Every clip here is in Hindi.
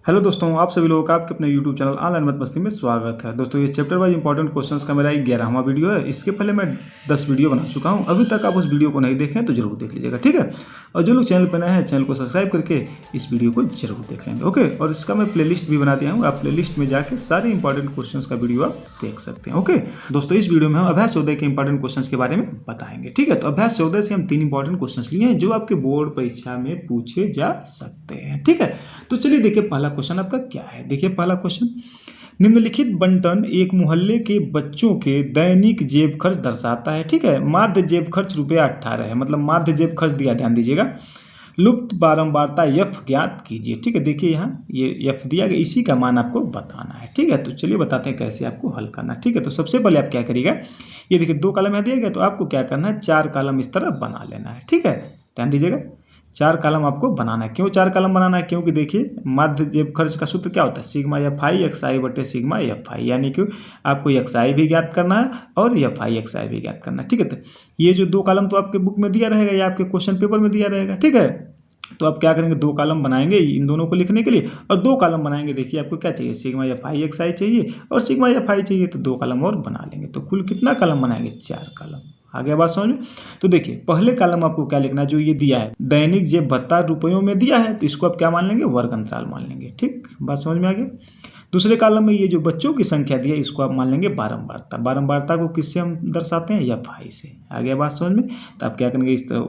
हेलो दोस्तों, आप सभी लोगों का आपके अपने यूट्यूब चैनल ऑनलाइन मत मस्ती में स्वागत है। दोस्तों ये चैप्टर वाइज इंपॉर्टेंट क्वेश्चंस का मेरा 11वां वीडियो है। इसके पहले मैं 10 वीडियो बना चुका हूं। अभी तक आप उस वीडियो को नहीं देखें तो जरूर देख लीजिएगा, ठीक है। और जो लोग चैनल पर नए हैं चैनल को सब्सक्राइब करके इस वीडियो को जरूर देख लेंगे, ओके। और इसका मैं प्ले लिस्ट भी बना दिया हूँ, आप प्ले लिस्ट में जाकर सारे इंपॉर्टेंट क्वेश्चन का वीडियो आप देख सकते हैं, ओके। दोस्तों इस वीडियो में हम अभ्यास 14 के इंपॉर्टेंट क्वेश्चन के बारे में बताएंगे, ठीक है। तो अभ्यास 14 से हम 3 इंपॉर्टेंट क्वेश्चन लिए हैं जो आपके बोर्ड परीक्षा में पूछे जा सकते हैं, ठीक है। तो चलिए देखिए पहला क्वेश्चन आपका क्या है। देखिए पहला क्वेश्चन, निम्नलिखित बंटन एक मोहल्ले के बच्चों के दैनिक जेब खर्च दर्शाता है, ठीक है। माध्य जेब खर्च ₹18 है, मतलब माध्य जेब खर्च दिया, ध्यान दीजिएगा। लुप्त बारंबारता एफ ज्ञात कीजिए, ठीक है। देखिए यहाँ ये एफ दिया गया, इसी का मान आपको बताना है, ठीक है। तो चलिए बताते हैं कैसे आपको हल करना है, ठीक है। तो सबसे पहले आप क्या करिएगा, ये देखिए 2 कॉलम यहाँ दिया गया, तो आपको क्या करना है, 4 कॉलम इस तरह बना लेना है, ठीक है। ध्यान दीजिएगा 4 कॉलम आपको बनाना है। क्यों 4 कॉलम बनाना है, क्योंकि देखिए माध्य जेब खर्च का सूत्र क्या होता है, सिग्मा एफ आई एक्स आई बटे सिग्मा एफ आई, यानी कि आपको एक्स आई भी ज्ञात करना है और एफ आई एक्स आई भी ज्ञात करना है, ठीक है। तो ये जो 2 कॉलम तो आपके बुक में दिया रहेगा या आपके क्वेश्चन पेपर में दिया रहेगा, ठीक है। तो आप क्या करेंगे, 2 कॉलम बनाएंगे इन दोनों को लिखने के लिए, और 2 कॉलम बनाएंगे। देखिए आपको क्या चाहिए, सिग्मा एफ आई एक्स आई चाहिए और सिग्मा एफ आई चाहिए, तो 2 कॉलम और बना लेंगे। तो कुल कितना कॉलम बनाएंगे, 4 कॉलम। आ गया बात समझ में। तो देखिए पहले कॉलम आपको क्या लिखना है, जो ये दिया है दैनिक जेब भत्ता रुपयों में दिया है, तो इसको आप क्या मान लेंगे, वर्ग अंतराल मान लेंगे, ठीक। बात समझ में आ गया। दूसरे कॉलम में ये जो बच्चों की संख्या दी है इसको आप मान लेंगे बारंबारता। बारंबारता को किससे हम दर्शाते हैं, एफ आई से। आ गया बात समझ में। तो आप क्या करेंगे, इस तरह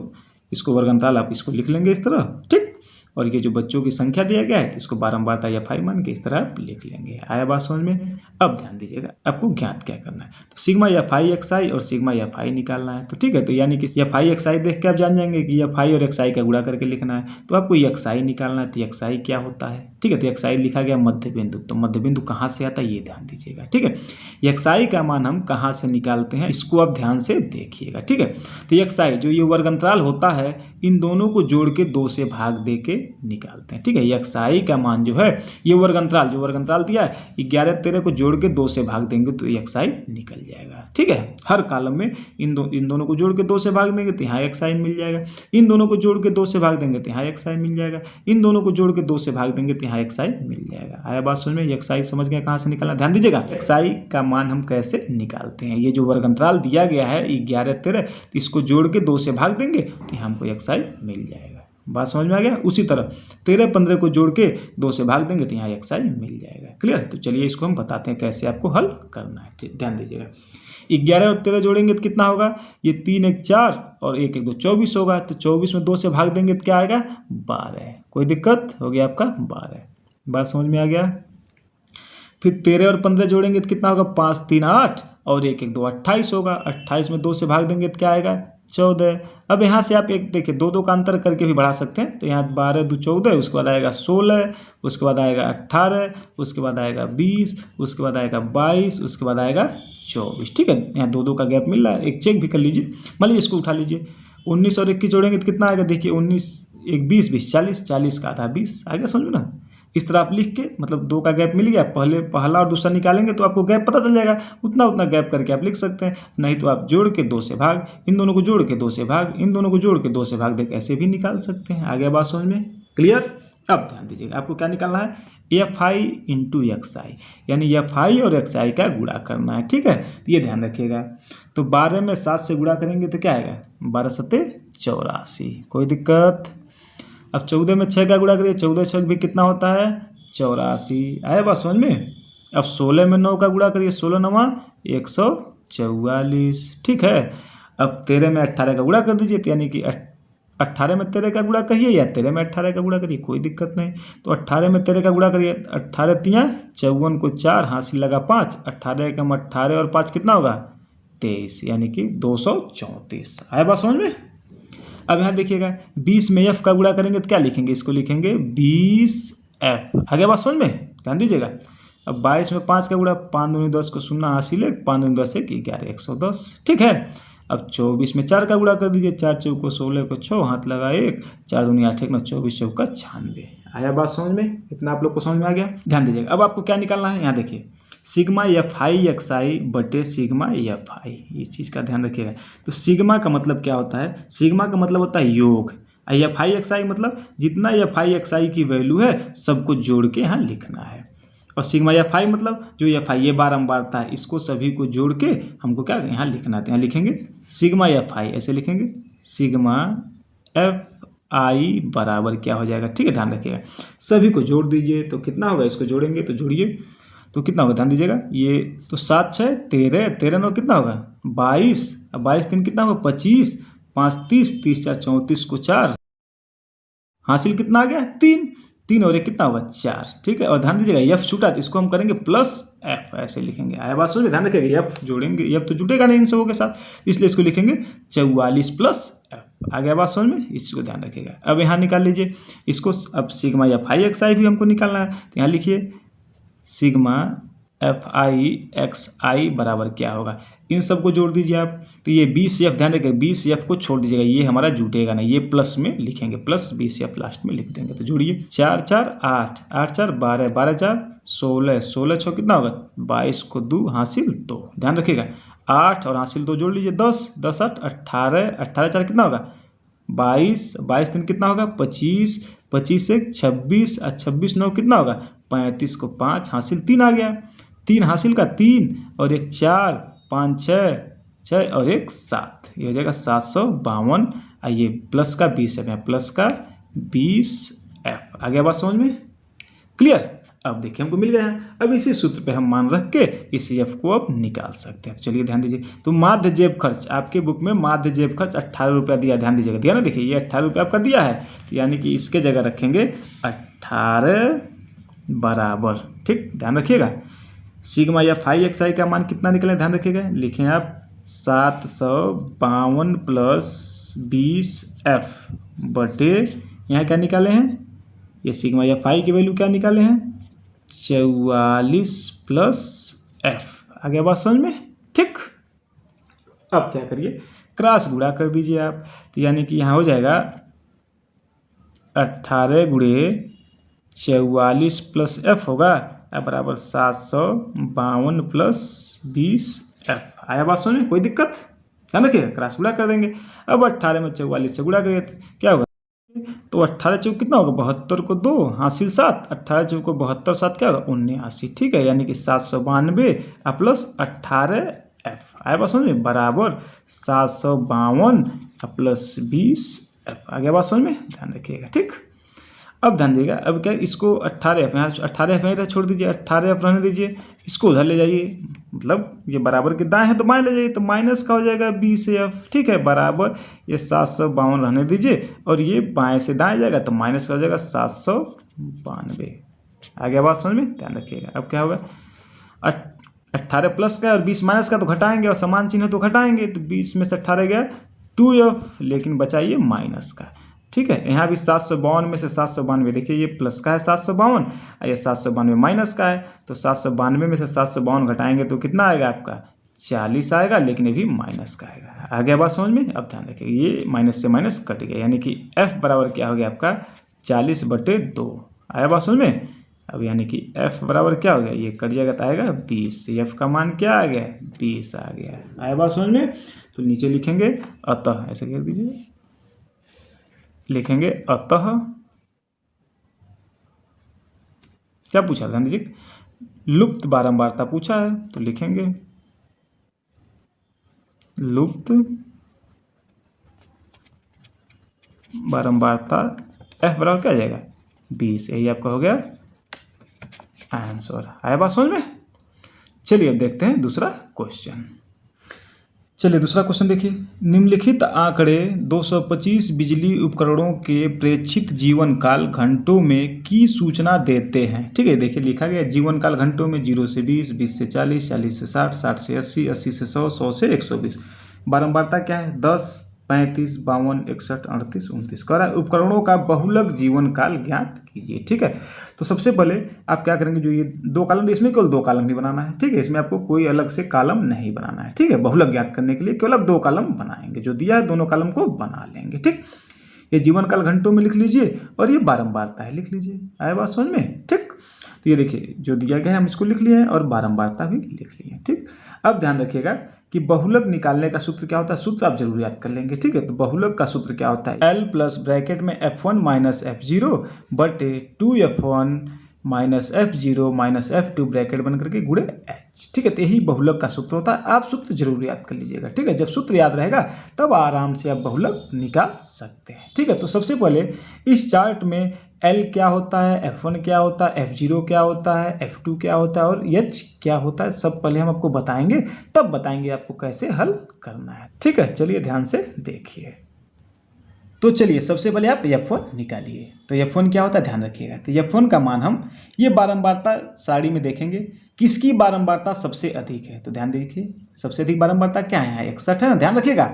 इसको वर्ग अंतराल आप इसको लिख लेंगे इस तरह, ठीक। और ये जो बच्चों की संख्या दिया गया है इसको बारंबारता एफ आई मान के इस तरह आप लिख लेंगे। आया बात समझ में। अब ध्यान दीजिएगा आपको ज्ञात क्या करना है, तो सिग्मा एफ आई एक्स आई और सिग्मा एफ आई निकालना है, तो ठीक है। तो यानी कि एफ आई एक्स आई देख के आप जान जाएंगे कि एफ आई और एक्स आई का गुणा करके लिखना है। तो आपको एक्स आई निकालना है, तो एक्स आई क्या होता है, ठीक है। तो एक्स आई लिखा गया मध्य बिंदु, तो मध्य बिंदु कहाँ से आता है ये ध्यान दीजिएगा, ठीक है। एक्स आई का मान हम कहाँ से निकालते हैं इसको आप ध्यान से देखिएगा, ठीक है। तो एक्स आई जो ये वर्ग अंतराल होता है इन दोनों को जोड़ के 2 से भाग दे के निकालते हैं, ठीक है। एक्स आई का मान जो है ये वर्ग अंतराल, जो वर्ग अंतराल दिया है 11 13 को जोड़ के 2 से भाग देंगे तो एक्स आई निकल जाएगा, ठीक है। हर कॉलम में इन दोनों को जोड़ के 2 से भाग देंगे तो यहाँ एक्स आई मिल जाएगा। इन दोनों को जोड़ के 2 से भाग देंगे तो यहाँ एक्स आई मिल जाएगा। इन दोनों को जोड़ के 2 से भाग देंगे तो यहाँ एक्स आई मिल जाएगा। आया बात समझ में। एक्स आई समझ गए कहाँ से निकालना, ध्यान दीजिएगा। एक्स आई का मान हम कैसे निकालते हैं, ये जो वर्ग अंतराल दिया गया है 11 13, इसको जोड़ के 2 से भाग देंगे तो हमको एक्स आई मिल जाएगा। बात समझ में आ गया। उसी तरह 13 15 को जोड़ के 2 से भाग देंगे तो यहाँ एक्स आई मिल जाएगा। क्लियर। तो चलिए इसको हम बताते हैं कैसे आपको हल करना है, ध्यान दीजिएगा। 11 और 13 जोड़ेंगे तो कितना होगा, ये 3 1 4 और 1 1 2 24 होगा। तो 24 में 2 से भाग देंगे तो क्या आएगा, 12। कोई दिक्कत, हो गया आपका 12। बात समझ में आ गया। फिर 13 और 15 जोड़ेंगे तो कितना होगा, 5 3 8 और 1 1 2 28 होगा। 28 में 2 से भाग देंगे तो क्या आएगा, 14। अब यहाँ से आप एक देखिए 2 2 का अंतर करके भी बढ़ा सकते हैं। तो यहाँ 12 2 14, उसके बाद आएगा 16, उसके बाद आएगा 18, उसके बाद आएगा 20, उसके बाद आएगा 22, उसके बाद आएगा 24, ठीक है। यहाँ 2 2 का गैप मिल रहा है, एक चेक भी कर लीजिए। मान लीजिए इसको उठा लीजिए, 19 और 21 जोड़ेंगे तो कितना आएगा, देखिए 19 1 20 20 40, 40 का आधा 20 आएगा, समझ में ना। इस तरह आप लिख के, मतलब 2 का गैप मिल गया, पहला और दूसरा निकालेंगे तो आपको गैप पता चल जाएगा, उतना गैप करके आप लिख सकते हैं। नहीं तो आप जोड़ के 2 से भाग, इन दोनों को जोड़ के 2 से भाग, इन दोनों को जोड़ के 2 से भाग दे ऐसे भी निकाल सकते हैं। आगे बात समझ में क्लियर। अब ध्यान दीजिएगा आपको क्या निकालना है, एफ आई इंटू एक्स आई, यानी एफ आई और एक्स आई का गुणा करना है, ठीक है। ये ध्यान रखिएगा। तो 12 में 7 से गुणा करेंगे तो क्या आएगा, 12 7 84। कोई दिक्कत। अब 14 में 6 का गुणा करिए, 14 6 भी कितना होता है, 84। आया बात समझ में। अब 16 में 9 का गुणा करिए, 16 9 144, ठीक है। अब 13 में 18 का गुणा कर दीजिए, तो यानी कि 18 में 13 का गुणा करिए या 13 में 18 का गुणा करिए, कोई दिक्कत नहीं। तो 18 में 13 का गुणा करिए, 18 3 54 को 4 हासिल लगा 5, 18 कम 18 और 5 कितना होगा, 23, यानी कि 234। आया बात समझ में। अब यहाँ देखिएगा 20 में एफ का गुणा करेंगे तो क्या लिखेंगे, इसको लिखेंगे 20f। आगे बात समझ में, ध्यान दीजिएगा। अब 22 में 5 का गुणा, 5 दूनी 10 को 0 हासिल है, 5 दूनी 10 1 11 110, ठीक है। अब 24 में 4 का गुणा कर दीजिए, 4 चौक को 16 को 6 हाथ लगा 1, 4 दूनी 8 1 24 चौक का 96। आया बात समझ में, इतना आप लोग को समझ में आ गया। ध्यान दीजिएगा। अब आपको क्या निकालना है, यहाँ देखिए सिग्मा एफ आई एक्स आई बटे सिग्मा एफ आई, इस चीज़ का ध्यान रखिएगा। तो सिग्मा का मतलब क्या होता है, सिग्मा का मतलब होता है योग, एफ आई एक्स आई मतलब जितना एफ आई एक्स आई की वैल्यू है सबको जोड़ के यहाँ लिखना है। और सिग्मा एफ आई मतलब जो एफ आई ये बारंबारता है इसको सभी को जोड़ के हमको क्या यहाँ लिखना है। यहाँ लिखेंगे सिग्मा एफ आई, ऐसे लिखेंगे सिग्मा एफ आई बराबर क्या हो जाएगा, ठीक है ध्यान रखिएगा। सभी को जोड़ दीजिए तो कितना होगा, इसको जोड़ेंगे तो जोड़िए तो कितना होगा ध्यान दीजिएगा। ये तो 7 6 13, 13 9 कितना होगा 22, अब 22 3 कितना होगा 25, 5 30, 30 4 34 को 4 हासिल कितना आ गया 3, 3 और 1 कितना होगा 4, ठीक है। और ध्यान दीजिएगा एफ छूटा तो इसको हम करेंगे प्लस एफ, ऐसे लिखेंगे। आया बात समझ, ध्यान रखिएगा एफ जोड़ेंगे, एफ तो जुटेगा नहीं इन सबों के साथ, इसलिए इसको लिखेंगे 44 प्लस एफ। आ गया बात समझ में, इसको ध्यान रखिएगा। अब यहाँ निकाल लीजिए इसको, अब सिग्मा एफ आई एक्स आई भी हमको निकालना है, तो यहाँ लिखिए सिग्मा एफ आई एक्स आई बराबर क्या होगा, इन सबको जोड़ दीजिए आप। तो ये 20 एफ, ध्यान रखिएगा 20 एफ को छोड़ दीजिएगा, ये हमारा जुटेगा नहीं, ये प्लस में लिखेंगे, प्लस 20 एफ लास्ट में लिख देंगे। तो जोड़िए 4 4 8, 8 4 12, 12 4 16, 16 6 कितना होगा 22 को 2 हासिल 2, ध्यान रखिएगा 8 और हासिल 2 जोड़ लीजिए 10, 10 8 18, 18 4 कितना होगा 22, 22 3 कितना होगा 25, 25 1 26, 26 9 कितना होगा 35 को 5 हासिल 3 आ गया, 3 हासिल का 3 और 1 4, 5 6, 6 और 1 7, ये हो जाएगा 752। ये प्लस का 20 है, प्लस का 20 एफ। आ गया बात समझ में, क्लियर। अब देखिए हमको मिल गया है। अब इसी सूत्र पे हम मान रख के इसी एफ को अब निकाल सकते हैं। तो चलिए ध्यान दीजिए, तो माध्य जेब खर्च आपके बुक में माध्य जेब खर्च 18 रुपया दिया, ध्यान दीजिएगा, दिया ना, देखिए ये 18 रुपया आपका दिया है, यानी कि इसके जगह रखेंगे 18 बराबर, ठीक ध्यान रखिएगा। सिग्मा एफ आई एक्स आई का मान कितना निकले ध्यान रखिएगा, लिखें आप 752 प्लस 20 एफ बटे यहाँ क्या निकाले हैं, ये सिग्मा एफ आई की वैल्यू क्या निकाले हैं 44 प्लस एफ। आ गया बात समझ में, ठीक। अब क्या करिए, क्रॉस गुणा कर दीजिए आप, तो यानी कि यहाँ हो जाएगा 18 गुणे 44 प्लस एफ होगा बराबर 752 प्लस 20 एफ। आया बात समझ में, कोई दिक्कत, ध्यान रखिएगा क्रॉस गुणा कर देंगे। अब 18 में 44 से गुणा करिए क्या होगा, तो 18 चौक कितना होगा 72 को 2 हासिल 7, 18 चौक को 72 7 क्या होगा 79, ठीक है, यानी कि 792 प्लस 18 एफ। आया बात समझ में, बराबर 752 प्लस 20 एफ। आ गया बात समझ में, ध्यान रखिएगा, ठीक। अब ध्यान दीजिएगा, अब क्या इसको 18 एफ यहाँ 18 एफ यहीं छोड़ दीजिए, 18 एफ रहने दीजिए, इसको उधर ले जाइए, मतलब ये बराबर के दाएं है तो बाएं ले जाइए, तो माइनस का हो जाएगा 20 एफ, ठीक है, बराबर ये 752 रहने दीजिए, और ये बाएं से दाएं जाएगा तो माइनस का हो जाएगा 792। आ गया बात समझ में, ध्यान रखिएगा। अब क्या होगा 18 प्लस का और 20 माइनस का तो घटाएंगे, और समान चिन्ह तो घटाएंगे, तो 20 में से 18 गया 2f, लेकिन बचाइए माइनस का, ठीक है। यहाँ भी 752 में से 792, देखिए ये प्लस का है 752 और ये 792 माइनस का है, तो 792 में से 752 घटाएंगे तो कितना आएगा आपका 40 आएगा, लेकिन ये भी माइनस का आएगा। आ गया बात समझ में। अब ध्यान रखिए ये माइनस से माइनस कट गया, यानी कि f बराबर क्या हो गया आपका 40/2। आया बात समझ में। अब यानी कि f बराबर क्या हो गया, ये कट जाएगा तो आएगा 20, f का मान क्या आ गया 20 आ गया। आया बात समझ में। तो नीचे लिखेंगे अतः, ऐसे कर दीजिए, लिखेंगे अतः क्या पूछा, ध्यान दीजिए लुप्त बारंबारता पूछा है, तो लिखेंगे लुप्त बारंबारता f बराबर क्या आ जाएगा 20, यही आपका हो गया आंसर। आया बात समझ में। चलिए अब देखते हैं दूसरा क्वेश्चन। चलिए दूसरा क्वेश्चन देखिए, निम्नलिखित आंकड़े 225 बिजली उपकरणों के प्रेक्षित जीवन काल घंटों में की सूचना देते हैं। ठीक है, देखिए लिखा गया जीवन काल घंटों में 0 से 20, 20 से 40, 40 से 60, 60 से 80, 80 से 100, 100 से 120। बारंबारता क्या है 10, 35, 52, 61, 38, 29। कह रहा है उपकरणों का बहुलक जीवन काल ज्ञात कीजिए। ठीक है, तो सबसे पहले आप क्या करेंगे, जो ये दो कॉलम, इसमें केवल दो कॉलम ही बनाना है। ठीक है, इसमें आपको कोई अलग से कॉलम नहीं बनाना है। ठीक है, बहुलक ज्ञात करने के लिए केवल आप दो कॉलम बनाएंगे, जो दिया है दोनों कॉलम को बना लेंगे। ठीक, ये जीवन काल घंटों में लिख लीजिए और ये बारंबारता है लिख लीजिए। आया बात समझ में? ठीक, तो ये देखिए जो दिया गया है हम इसको लिख लिए हैं और बारंबारता भी लिख लिए हैं। ठीक, अब ध्यान रखिएगा कि बहुलक निकालने का सूत्र क्या होता है, सूत्र आप जरूर याद कर लेंगे। ठीक है, तो बहुलक का सूत्र क्या होता है, L प्लस ब्रैकेट में F1 माइनस F0 बटे 2F1 minus F0 minus F2 bracket बन करके गुणे H। ठीक है, तो यही बहुलक का सूत्र होता है। आप सूत्र जरूर याद कर लीजिएगा। ठीक है, जब सूत्र याद रहेगा तब आराम से आप बहुलक निकाल सकते हैं। ठीक है, तो सबसे पहले इस चार्ट में L क्या होता है, F1 क्या होता है, F0 क्या होता है, F2 क्या होता है और H क्या होता है, सब पहले हम आपको बताएंगे, तब बताएंगे आपको कैसे हल करना है। ठीक है, चलिए ध्यान से देखिए। तो चलिए सबसे पहले आप F1 निकालिए। तो F1 क्या होता है ध्यान रखिएगा। तो F1 का मान हम ये बारंबारता सारणी में देखेंगे, किसकी बारंबारता सबसे अधिक है। तो ध्यान देखिए सबसे अधिक बारंबारता क्या है, 61 है ना, ध्यान रखिएगा।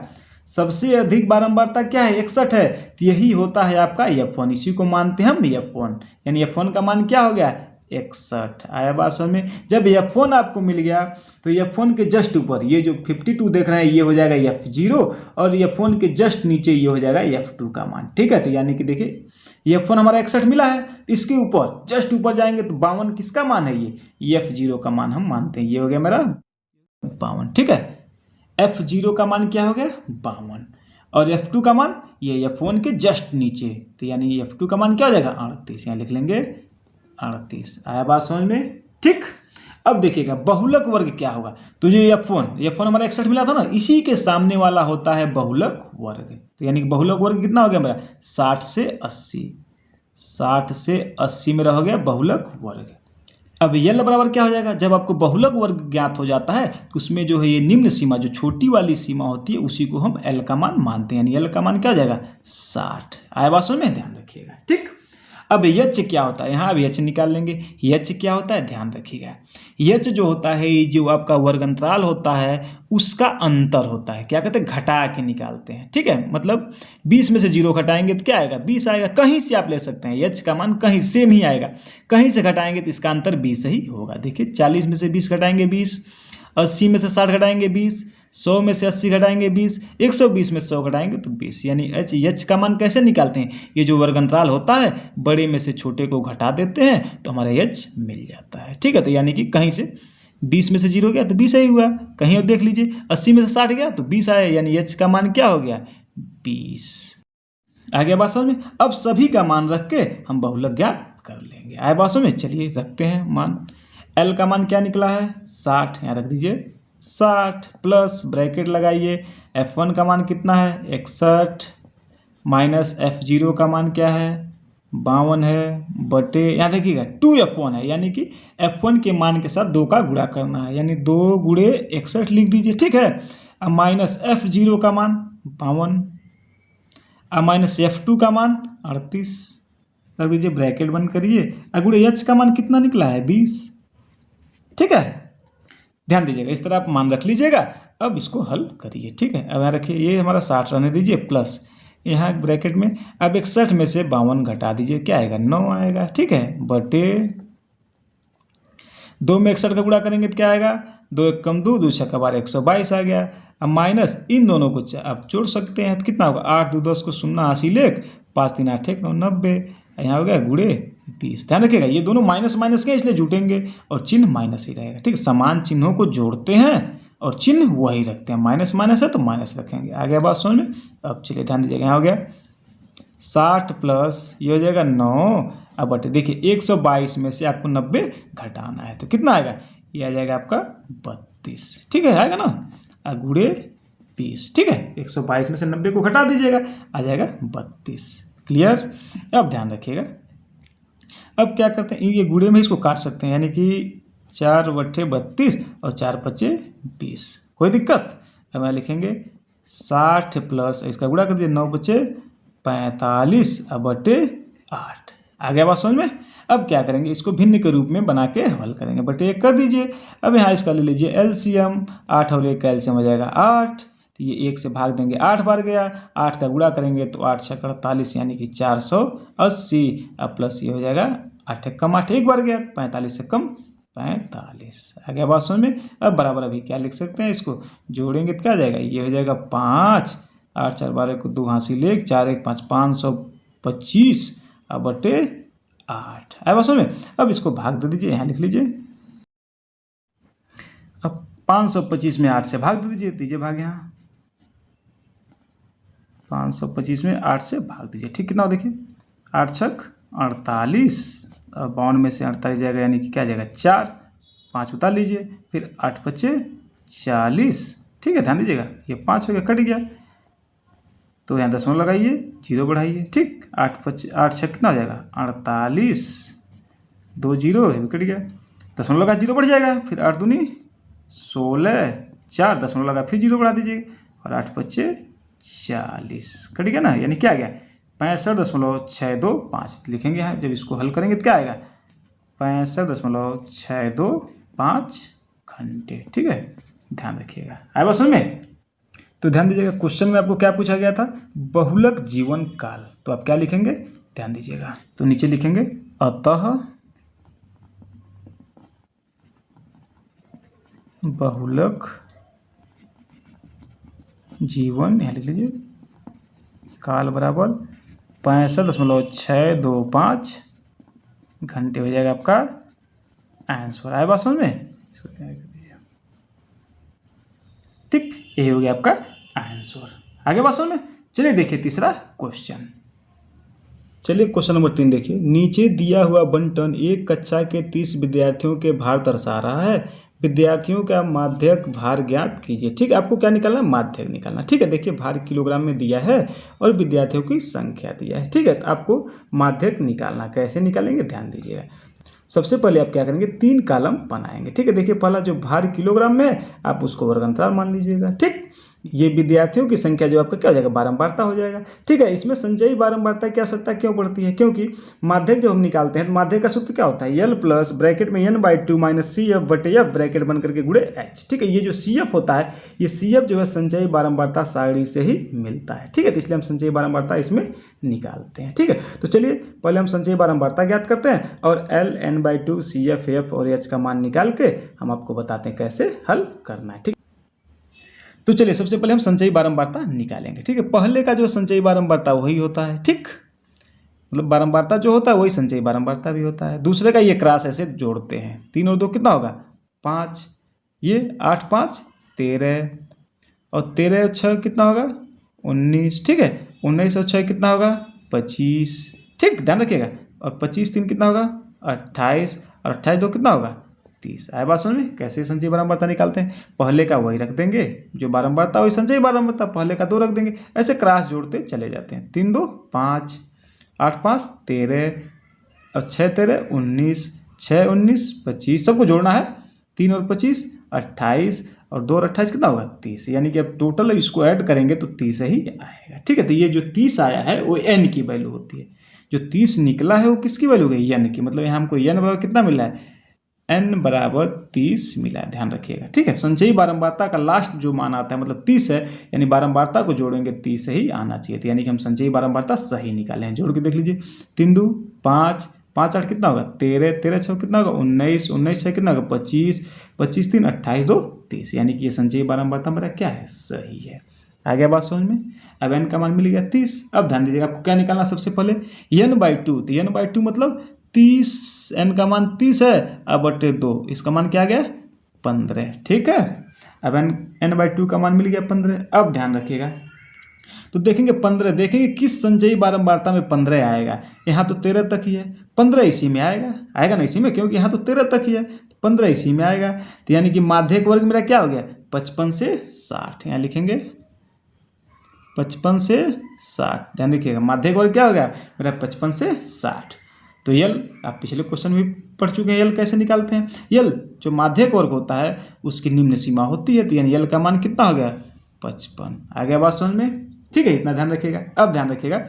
सबसे अधिक बारंबारता क्या है, 61 है, तो यही होता है आपका F1, इसी को मानते हैं हम F1। यानी F1 का मान क्या हो गया, 61। आया बात समझ में? जब F1 आपको मिल गया तो F1 के जस्ट ऊपर ये जो 52 देख रहे हैं ये हो जाएगा F0 और F1 के जस्ट नीचे ये हो जाएगा F2 का मान। ठीक है, तो यानी कि देखिए F1 हमारा 61 मिला है, इसके ऊपर जस्ट ऊपर जाएंगे तो 52 किसका मान है, ये F0 का मान हम मानते हैं। ये हो गया मेरा 52। ठीक है, F0 का मान क्या हो गया, 52 और F2 का मान ये F1 के जस्ट नीचे, तो यानी F2 का मान क्या हो जाएगा, 38। यहाँ लिख लेंगे 38। आया बात समझ में? ठीक, अब देखिएगा बहुलक वर्ग क्या होगा। तो ये F1 हमारा 61 मिला था ना, इसी के सामने वाला होता है बहुलक वर्ग। तो यानी कि बहुलक वर्ग कितना हो गया मेरा, 60 से 80। 60 से 80 मेरा हो गया बहुलक वर्ग। अब L बराबर क्या हो जाएगा, जब आपको बहुलक वर्ग ज्ञात हो जाता है तो उसमें जो है ये निम्न सीमा, जो छोटी वाली सीमा होती है उसी को हम L का मान मानते हैं। यानी L का मान क्या हो जाएगा, 60। आया बात समझ में? ध्यान रखिएगा। ठीक, अब H क्या होता है, यहाँ अब H निकाल लेंगे। H क्या होता है ध्यान रखिएगा, H जो होता है ये जो आपका वर्ग अंतराल होता है उसका अंतर होता है, क्या कहते हैं, घटा के निकालते हैं। ठीक है, मतलब 20 में से 0 घटाएंगे तो क्या आएगा, 20 आएगा। कहीं से आप ले सकते हैं, H का मान कहीं सेम ही आएगा, कहीं से घटाएंगे तो इसका अंतर 20 ही होगा। देखिए 40 में से 20 घटाएंगे 20, 80 में से 60 घटाएंगे 20, 100 में से 80 घटाएंगे 20, 120 में 100 घटाएंगे तो 20। यानी H का मान कैसे निकालते हैं, ये जो वर्ग अंतराल होता है बड़े में से छोटे को घटा देते हैं तो हमारा H मिल जाता है। ठीक है, तो यानी कि कहीं से 20 में से 0 गया तो 20 ही हुआ, कहीं और देख लीजिए 80 में से 60 गया तो 20 आया, यानी H का मान क्या हो गया, 20। आ गया बात समझ में? अब सभी का मान रख के हम बहुलक ज्ञात कर लेंगे। आया बात समझ में? चलिए रखते हैं मान। L का मान क्या निकला है, 60, यहाँ रख दीजिए 60 प्लस ब्रैकेट लगाइए, F1 का मान कितना है, 61 माइनस F0 का मान क्या है, 52 है, बटे यहाँ देखिएगा 2F1 है, यानी कि F1 के मान के साथ 2 का गुणा करना है, यानी 2 गुणे 61 लिख दीजिए। ठीक है, अब माइनस F0 का मान 52, अब माइनस F2 का मान 38 रख दीजिए, ब्रैकेट बंद करिए। अब गुणे H का मान कितना निकला है, 20। ठीक है, ध्यान दीजिएगा, इस तरह आप मान रख लीजिएगा। अब इसको हल करिए। ठीक है, अब यहाँ रखिए, ये हमारा 60 रहने दीजिए प्लस यहाँ ब्रैकेट में अब 61 में से 52 घटा दीजिए, क्या आएगा, 9 आएगा। ठीक है, बटे 2 में 61 का गुणा करेंगे तो क्या आएगा, 2 एक कम 2, 2 छक्का 12, 122 आ गया। अब माइनस इन दोनों को आप जोड़ सकते हैं तो कितना होगा, 8 2 10 को 0 80 लेख 5 3 8 1 9 90, यहाँ हो गया गुणे 20। ध्यान रखिएगा ये दोनों माइनस माइनस के इसलिए जुटेंगे और चिन्ह माइनस ही रहेगा। ठीक, समान चिन्हों को जोड़ते हैं और चिन्ह वही रखते हैं, माइनस माइनस है तो माइनस रखेंगे। आ गया बात समझ में? अब चलिए ध्यान दीजिएगा, यहाँ हो गया 60 प्लस ये हो जाएगा 9, अब बटे देखिए 122 में से आपको 90 घटाना है तो कितना आएगा, ये आ जाएगा आपका 32। ठीक है, आएगा ना, गुणे 20। ठीक है, 122 में से 90 को घटा दीजिएगा, आ जाएगा 32। क्लियर? अब ध्यान रखिएगा, अब क्या करते हैं, ये गुणे में इसको काट सकते हैं, यानी कि 4 बटे 32 और 4 बचे 20, कोई दिक्कत? अब यहाँ लिखेंगे 60 प्लस इसका गुणा कर दीजिए, 9 बचे 45 अब बटे 8। आ गया बात समझ में? अब क्या करेंगे, इसको भिन्न के रूप में बना के हल करेंगे, बटे 1 कर दीजिए। अब यहाँ इसका ले लीजिए एलसीएम, 8 और 1 का एलसीएम हो जाएगा 8, तो ये 1 से भाग देंगे 8 बार गया, 8 का गुणा करेंगे तो 8 छक्का 48 यानी कि 480, अब प्लस ये हो जाएगा 8 एक कम 8 एक बार गया, 45 से कम 45। आ गया बात समझ में? अब बराबर अभी क्या लिख सकते हैं, इसको जोड़ेंगे तो क्या आ जाएगा, ये हो जाएगा 5 8 4 12 को 2 हासिल 1 4 1 5 525 अब बटे 8 आया बात समझ में। अब इसको भाग दे दीजिए, यहाँ लिख लीजिए। अब 525 में 8 से भाग दे दीजिए, दीजिए भाग यहाँ 525 में 8 से भाग दीजिए। ठीक, कितना हो देखिए 8 छक 48 और 52 में से 48 जाएगा, यानी कि क्या जाएगा 4, 5 उतार लीजिए, फिर 8 बचे 40। ठीक है, ध्यान दीजिएगा ये 5 हो गया, कट गया तो यहाँ दशमलव लगाइए, 0 बढ़ाइए। ठीक, 8 छक कितना हो जाएगा 48, 2 0 कट गया, दशमलव लगा 0 बढ़ जाएगा, फिर 8 दूनी 16, 4 दशमलव लगा फिर 0 बढ़ा दीजिए और 8 बचे 40 कट गया ना, यानी क्या आ गया 65.625 लिखेंगे यहाँ। जब इसको हल करेंगे तो क्या आएगा 65.625 घंटे। ठीक है, ध्यान रखिएगा, आया बात समझ में। तो ध्यान दीजिएगा क्वेश्चन में आपको क्या पूछा गया था, बहुलक जीवन काल, तो आप क्या लिखेंगे ध्यान दीजिएगा। तो नीचे लिखेंगे अतः बहुलक जीवन, यहाँ लिख लीजिए काल बराबर 65.625 घंटे हो जाएगा आपका आंसर। आया बात समझ में, इसको क्या कर दीजिए। ठीक, यही हो गया आपका आंसर। आगे बात समझ में। चलिए देखिए तीसरा क्वेश्चन। चलिए क्वेश्चन नंबर 3 देखिए। नीचे दिया हुआ बंटन एक कक्षा के 30 विद्यार्थियों के भार दर्शा रहा है। विद्यार्थियों का माध्यक भार ज्ञात कीजिए। ठीक है, आपको क्या निकालना है माध्यक निकालना। ठीक है, देखिए भार किलोग्राम में दिया है और विद्यार्थियों की संख्या दिया है। ठीक है, तो आपको माध्यक निकालना, कैसे निकालेंगे ध्यान दीजिएगा। सबसे पहले आप क्या करेंगे 3 कॉलम बनाएंगे। ठीक है, देखिए पहला जो भार किलोग्राम में आप उसको वर्ग अंतराल मान लीजिएगा। ठीक, ये विद्यार्थियों की संख्या जो आपका क्या हो जाएगा बारंबारता हो जाएगा। ठीक है, इसमें संचयी बारंबारता की आवश्यकता क्यों पड़ती है, क्योंकि माध्यक जब हम निकालते हैं तो माध्यक का सूत्र क्या होता है यल प्लस ब्रैकेट में n/2 माइनस सी एफ बटे एफ ब्रैकेट बन करके गुणे एच। ठीक है, ये जो सी एफ होता है ये सी एफ जो है संचयी बारंबारता सारणी से ही मिलता है। ठीक है, तो इसलिए हम संचयी बारंबारता इसमें निकालते हैं। ठीक है, तो चलिए पहले हम संचयी बारंबारता ज्ञात करते हैं और l n/2 C F F और एच का मान निकाल के हम आपको बताते हैं कैसे हल करना है। ठीक, तो चलिए सबसे पहले हम संचयी बारंबारता निकालेंगे। ठीक है, पहले का जो संचयी बारंबारता वही होता है। ठीक, मतलब बारंबारता जो होता है वही संचयी बारंबारता भी होता है। दूसरे का ये क्रॉस ऐसे जोड़ते हैं, 3 और 2 कितना होगा 5, ये 8 5 13 और 13 और 6 कितना होगा 19। ठीक है, 19 और 6 कितना होगा 25। ठीक, ध्यान रखिएगा, और 25 3 कितना होगा 28 और 28 2 कितना होगा 30। आया बात समझ में कैसे संचयी बारंबारता निकालते हैं। पहले का वही रख देंगे जो बारंबारता वही संचयी बारंबारता, पहले का 2 रख देंगे, ऐसे क्रॉस जोड़ते चले जाते हैं। 3 2 5 8 5 13 और 6 13 19 6 19 25 सबको जोड़ना है। 3 और 25 28 और 2 और 28 कितना होगा 30, यानी कि अब टोटल इसको ऐड करेंगे तो 30 ही आएगा। ठीक है, तो ये जो 30 आया है वो n की वैल्यू होती है। जो 30 निकला है वो किसकी वैल्यू गई n की, मतलब यहाँ हमको n बराबर कितना मिला है n बराबर 30 मिला है, ध्यान रखिएगा। ठीक है, संचयी बारंबारता का लास्ट जो मान आता है मतलब 30 है, यानी बारंबारता को जोड़ेंगे 30 ही आना चाहिए, तो यानी कि हम संचयी बारंबारता सही निकाले हैं। जोड़ के देख लीजिए 3 2 5 5 8 कितना होगा 13 13 6 कितना होगा 19 19 6 कितना होगा 25 25 3 28 2 30, यानी कि ये संचयी बारंबारता मेरा क्या है सही है। आ गया बात समझ में। अब n का मान मिल गया 30। अब ध्यान दीजिएगा आपको क्या निकालना सबसे पहले n/2, तो n/2 मतलब 30, n का मान 30 है, अब बटे 2 इसका मान क्या आ गया 15। ठीक है, अब n/2 का मान मिल गया 15। अब ध्यान रखिएगा तो देखेंगे 15, देखेंगे किस संचयी बारंबारता में 15 आएगा। यहाँ तो 13 तक ही है, 15 इसी में आएगा ना इसी में, क्योंकि यहाँ तो 13 तक ही है, 15 इसी में आएगा। तो यानी कि माध्यक वर्ग मेरा क्या हो गया 55 से 60, यहाँ लिखेंगे 55 से 60। ध्यान रखिएगा माध्यक वर्ग क्या हो गया मेरा 55 से 60। तो यल आप पिछले क्वेश्चन में पढ़ चुके हैं, यल कैसे निकालते हैं। यल जो माध्यक वर्ग होता है उसकी निम्न सीमा होती है, तो यानी यल का मान कितना हो गया 55। आ गया बात समझ में। ठीक है, इतना ध्यान रखिएगा। अब ध्यान रखिएगा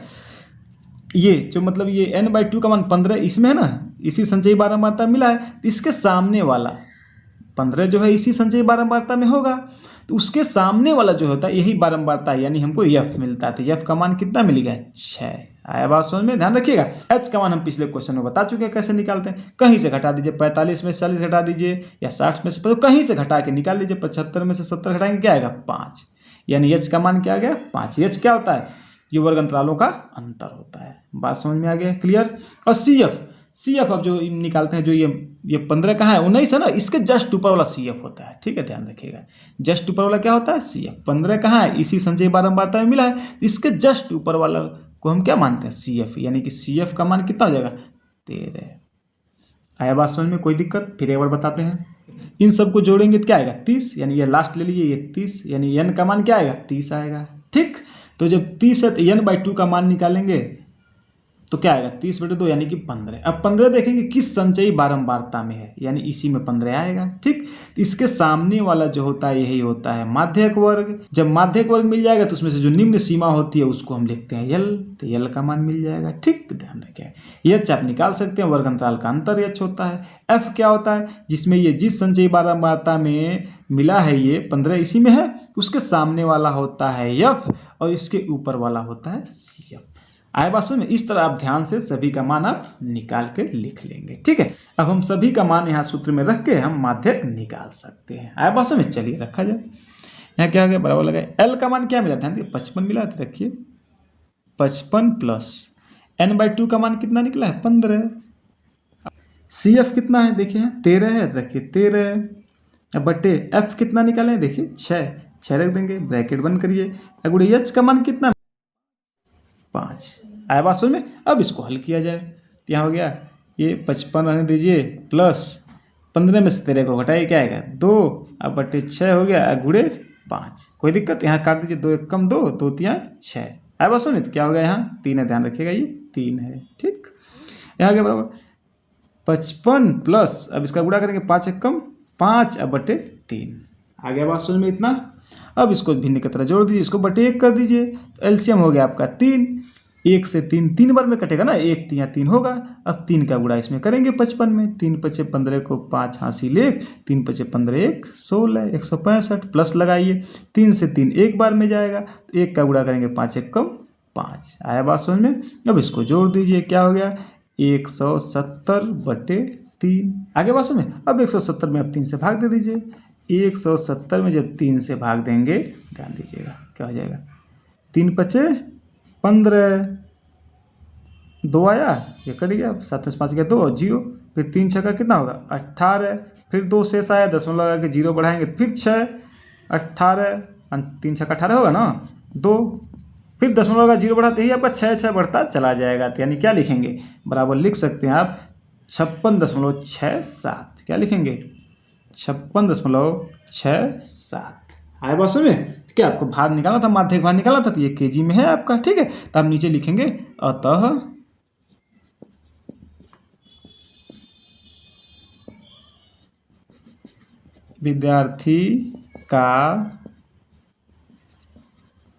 ये जो मतलब ये n/2 का मान 15 इसमें है ना, इसी संचयी बारंबारता मिला है, तो इसके सामने वाला 15 जो है इसी संचयी बारंबारता में होगा, तो उसके सामने वाला जो होता है यही बारंबारता है, यानी हमको f मिलता है। तो f का मान कितना मिलेगा 6। आया बात समझ में। ध्यान रखिएगा h का मान हम पिछले क्वेश्चन में बता चुके हैं कैसे निकालते हैं। कहीं से घटा दीजिए, 45 में से 40 घटा दीजिए या 60 में से कहीं से घटा के निकाल लीजिए। 75 में से 70 घटाएंगे क्या आएगा 5, यानी एच का मान क्या आ गया 5। एच क्या होता है, ये वर्ग अंतरालों का अंतर होता है। बात समझ में आ गया, क्लियर। और सी एफ अब जो निकालते हैं, जो ये 15 कहाँ है 19 है ना, इसके जस्ट ऊपर वाला सी एफ होता है, ठीक है, ध्यान रखिएगा। जस्ट ऊपर वाला क्या होता है सी एफ। 15 कहाँ है, इसी संचयी बारंबारता में मिला है, इसके जस्ट ऊपर वाला को हम क्या मानते हैं सी एफ, यानी कि सी एफ का मान कितना हो जाएगा 13। आया बात समझ में, कोई दिक्कत? फिर एक बार बताते हैं, इन सबको जोड़ेंगे तो क्या आएगा 30, यानी ये लास्ट ले लीजिए, ये 30, यानी n का मान क्या आएगा 30 आएगा, ठीक। तो जब 30 है तो n/2 का मान निकालेंगे तो क्या आएगा 30/2 यानी कि 15। अब 15 देखेंगे किस संचयी बारंबारता में है, यानी इसी में 15 आएगा, ठीक। इसके सामने वाला जो होता है यही होता है माध्यक वर्ग। जब माध्यक वर्ग मिल जाएगा तो उसमें से जो निम्न सीमा होती है उसको हम लिखते हैं यल, तो यल का मान मिल जाएगा, ठीक। ध्यान रखें एच आप निकाल सकते हैं, वर्ग अंतराल का अंतर एच होता है। एफ क्या होता है, जिसमें ये जिस संचयी बारंबारता में मिला है ये 15 इसी में है, उसके सामने वाला होता है एफ और इसके ऊपर वाला होता है सी एफ। आए बात समझ में, इस तरह आप ध्यान से सभी का मान आप निकाल के लिख लेंगे, ठीक है। अब हम सभी का मान यहाँ सूत्र में रख के हम माध्यक निकाल सकते हैं। आए बात समझ में, चलिए रखा जाए। यहाँ क्या हो गया, बराबर लगा एल का मान क्या मिला, ध्यान दिए 55 मिला, तो रखिए 55 प्लस n/2 का मान कितना निकला है 15। सी एफ कितना है देखिए 13 है, रखिए 13 बटे एफ कितना निकाले देखिए 6 रख देंगे, ब्रैकेट बंद करिए। अगर एच का मान कितना 5। आया बात समझ में। अब इसको हल किया जाए, यहाँ हो गया ये 55 रहने दीजिए प्लस 15 में से 13 को घटाइए, क्या आएगा 2, अब बटे 6 हो गया, गुणे 5। कोई दिक्कत, यहाँ काट दीजिए, 2 1 कम 2, 2 3 6। आया बात समझ में, तो क्या हो गया यहाँ 3 है, ध्यान रखिएगा ये 3 है, ठीक। यहाँ गया बराबर 55 प्लस, अब इसका गुणा करेंगे 5 1 कम 5, अब बटे 3। आ गया बात समझ में इतना। अब इसको भिन्न की तरह जोड़ दीजिए, इसको बटे 1 कर दीजिए, तो एलसीएम हो गया आपका 3। 1 से 3 बार में कटेगा ना, 1 3 3 होगा। अब 3 का गुणा इसमें करेंगे 55 में, 3 5 15 को 5 हासिल 1, 3 5 15 1 16 165 प्लस लगाइए, 3 से 3 एक बार में जाएगा, तो 1 का गुणा करेंगे 5 1 कम 5। आया बात समझ में। अब इसको जोड़ दीजिए, क्या हो गया 170/3। आगे बात समझ में। अब 170 में अब 3 से भाग दे दीजिए, 170 में जब 3 से भाग देंगे, ध्यान दीजिएगा क्या हो जाएगा 3 5 15, 2 आया, ये कट गया, 7 में 5 गया 2 और 0, फिर 3 6 का कितना होगा 18, फिर 2 शेष आया, 10 लगा के 0 बढ़ाएंगे, फिर 6 18, 3 6 का 18 होगा ना 2, फिर 10 लगा 0 बढ़ाते ही आपका 6 6 बढ़ता चला जाएगा, तो यानी क्या लिखेंगे, बराबर लिख सकते हैं आप 56.67। क्या लिखेंगे 56.67। आए बात समझ में। क्या आपको भार निकालना था, माध्यक भार निकालना था, तो ये केजी में है आपका, ठीक है। तो आप नीचे लिखेंगे अतः विद्यार्थी का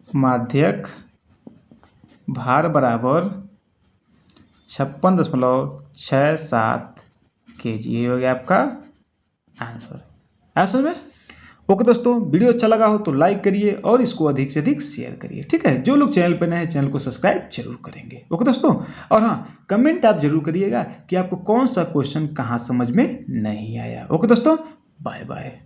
माध्यक भार बराबर 56.67 kg। ये हो गया आपका आंसर। ऐसे में ओके दोस्तों, वीडियो अच्छा लगा हो तो लाइक करिए और इसको अधिक से अधिक शेयर करिए, ठीक है। जो लोग चैनल पर नए हैं चैनल को सब्सक्राइब जरूर करेंगे, ओके दोस्तों। और हाँ, कमेंट आप जरूर करिएगा कि आपको कौन सा क्वेश्चन कहाँ समझ में नहीं आया। ओके दोस्तों, बाय बाय।